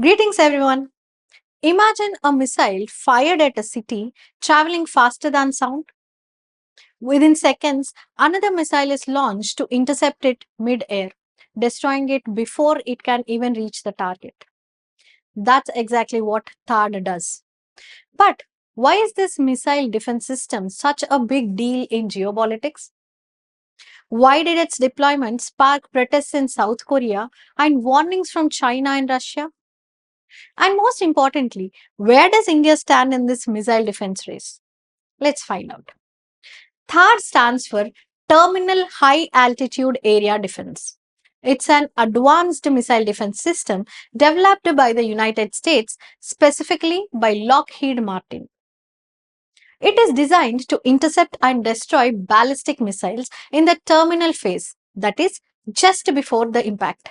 Greetings, everyone. Imagine a missile fired at a city traveling faster than sound. Within seconds, another missile is launched to intercept it mid-air, destroying it before it can even reach the target. That's exactly what THAAD does. But why is this missile defense system such a big deal in geopolitics? Why did its deployment spark protests in South Korea and warnings from China and Russia? And most importantly, where does India stand in this missile defense race? Let's find out. THAAD stands for Terminal High Altitude Area Defense. It's an advanced missile defense system developed by the United States, specifically by Lockheed Martin. It is designed to intercept and destroy ballistic missiles in the terminal phase, that is, just before the impact.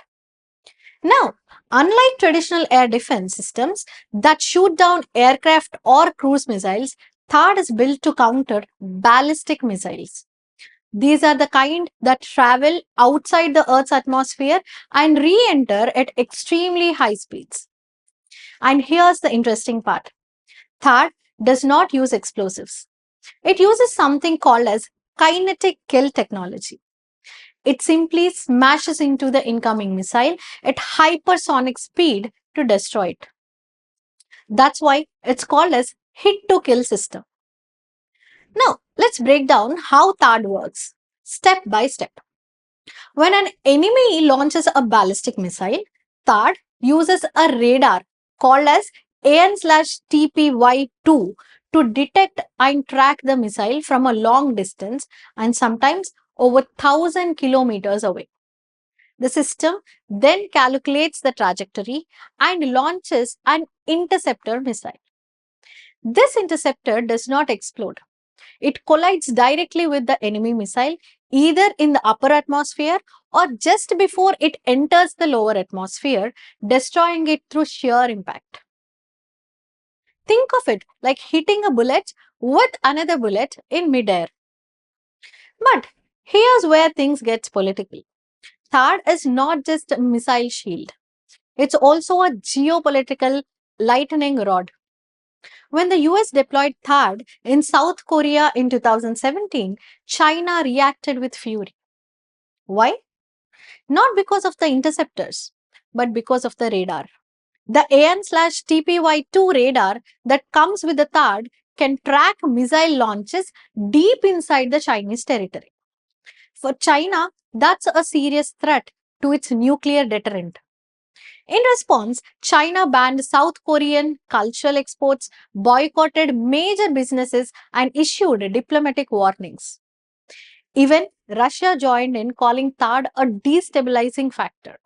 Now, unlike traditional air defense systems that shoot down aircraft or cruise missiles, THAAD is built to counter ballistic missiles. These are the kind that travel outside the Earth's atmosphere and re enter at extremely high speeds. And here's the interesting part: THAAD does not use explosives, it uses something called as kinetic kill technology. It simply smashes into the incoming missile at hypersonic speed to destroy it. That's why it's called as hit to kill system. Now, let's break down how THAAD works step by step. When an enemy launches a ballistic missile, THAAD uses a radar called as AN/TPY2 to detect and track the missile from a long distance and sometimes over 1,000 kilometers away. The system then calculates the trajectory and launches an interceptor missile. This interceptor does not explode. It collides directly with the enemy missile either in the upper atmosphere or just before it enters the lower atmosphere, destroying it through sheer impact. Think of it like hitting a bullet with another bullet in midair. But here's where things get political. THAAD is not just a missile shield. It's also a geopolitical lightning rod. When the US deployed THAAD in South Korea in 2017, China reacted with fury. Why? Not because of the interceptors, but because of the radar. The AN/TPY2 radar that comes with the THAAD can track missile launches deep inside the Chinese territory. For China, that's a serious threat to its nuclear deterrent. In response, China banned South Korean cultural exports, boycotted major businesses, and issued diplomatic warnings. Even Russia joined in, calling THAAD a destabilizing factor.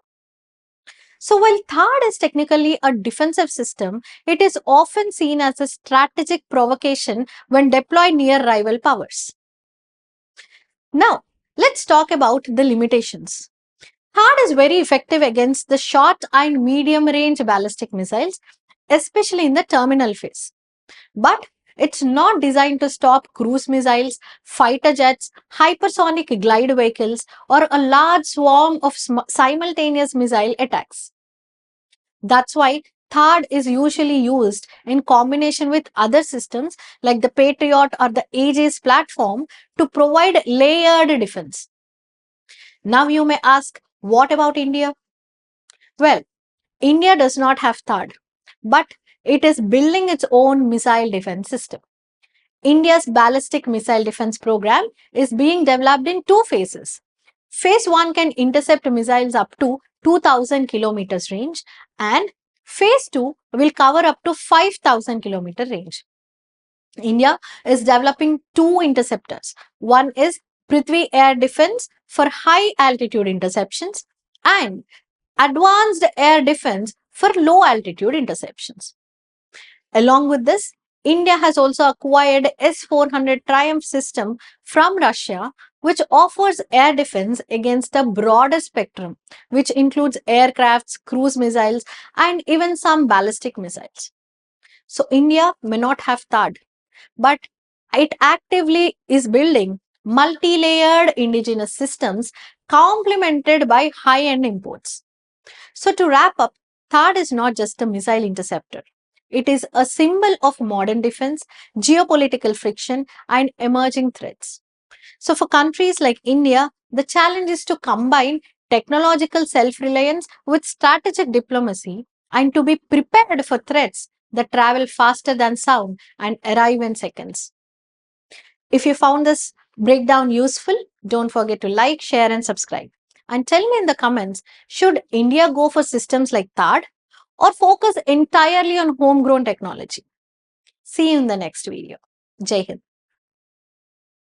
So, while THAAD is technically a defensive system, it is often seen as a strategic provocation when deployed near rival powers. Now, let's talk about the limitations. THAAD is very effective against the short and medium range ballistic missiles, especially in the terminal phase. But it's not designed to stop cruise missiles, fighter jets, hypersonic glide vehicles, or a large swarm of simultaneous missile attacks. That's why THAAD is usually used in combination with other systems like the Patriot or the Aegis platform to provide layered defense. Now you may ask, what about India? Well, India does not have THAAD, but it is building its own missile defense system. India's ballistic missile defense program is being developed in two phases. Phase 1 can intercept missiles up to 2000 kilometers range, and phase 2 will cover up to 5000 kilometer range. India is developing two interceptors. One is Prithvi Air Defense for high altitude interceptions and Advanced Air Defense for low altitude interceptions. Along with this, India has also acquired S-400 Triumph system from Russia, which offers air defense against a broader spectrum, which includes aircrafts, cruise missiles, and even some ballistic missiles. So India may not have THAAD, but it actively is building multi-layered indigenous systems complemented by high-end imports. So to wrap up, THAAD is not just a missile interceptor. It is a symbol of modern defense, geopolitical friction, and emerging threats. So, for countries like India, the challenge is to combine technological self reliance with strategic diplomacy and to be prepared for threats that travel faster than sound and arrive in seconds. If you found this breakdown useful, don't forget to like, share, and subscribe. And tell me in the comments, should India go for systems like THAAD or focus entirely on homegrown technology? See you in the next video. Jai Hind.